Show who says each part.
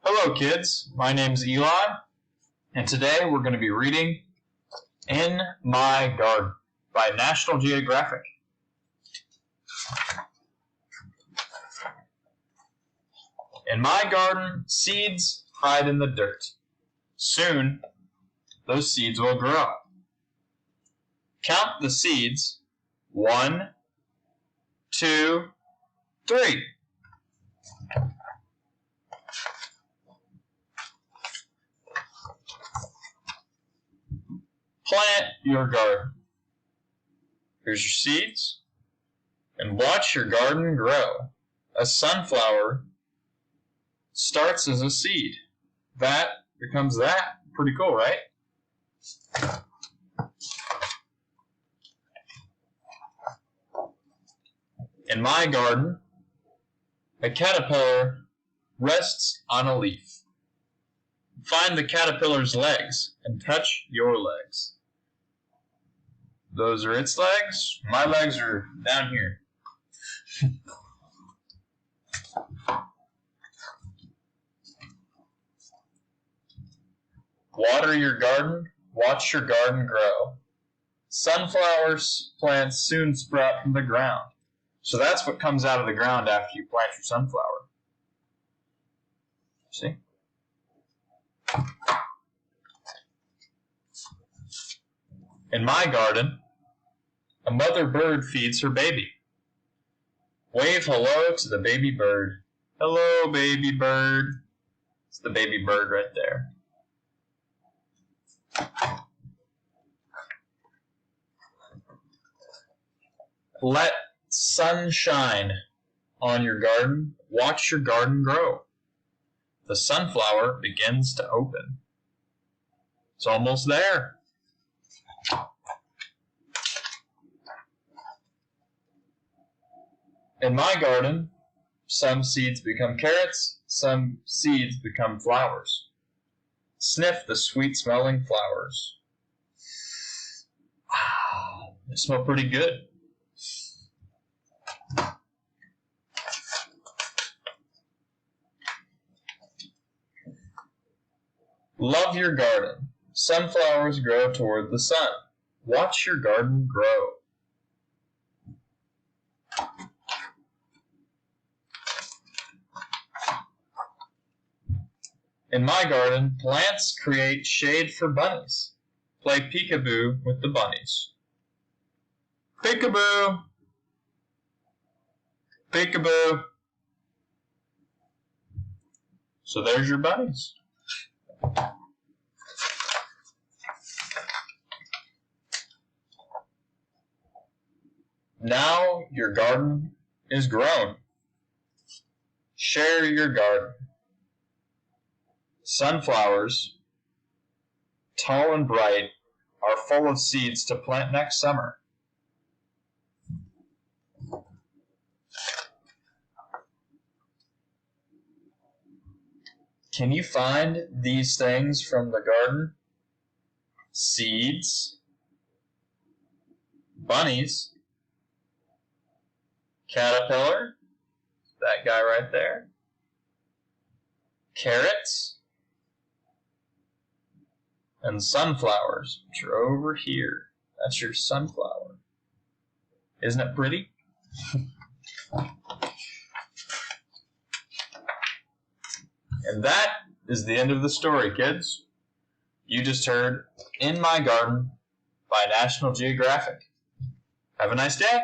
Speaker 1: Hello kids, my name's Eli, and today we're going to be reading In My Garden by National Geographic. In my garden, seeds hide in the dirt. Soon, those seeds will grow. Count the seeds. 1, 2, 3. Plant your garden. Here's your seeds, and watch your garden grow. A sunflower starts as a seed. That becomes that. Pretty cool, right? In my garden, a caterpillar rests on a leaf. Find the caterpillar's legs and touch your legs. Those are its legs. My legs are down here. Water your garden. Watch your garden grow. Sunflower plants soon sprout from the ground. So that's what comes out of the ground after you plant your sunflower. See? In my garden, a mother bird feeds her baby. Wave hello to the baby bird. Hello, baby bird. It's the baby bird right there. Let sun shine on your garden. Watch your garden grow. The sunflower begins to open. It's almost there. In my garden, some seeds become carrots, some seeds become flowers. Sniff the sweet-smelling flowers. Wow, they smell pretty good. Love your garden. Sunflowers grow toward the sun. Watch your garden grow. In my garden, plants create shade for bunnies. Play peekaboo with the bunnies. Peekaboo! Peekaboo! So there's your bunnies. Now your garden is grown. Share your garden. Sunflowers, tall and bright, are full of seeds to plant next summer. Can you find these things from the garden? Seeds, bunnies, caterpillar, that guy right there, carrots, and sunflowers, which are over here. That's your sunflower. Isn't it pretty? And that is the end of the story, kids. You just heard In My Garden by National Geographic. Have a nice day.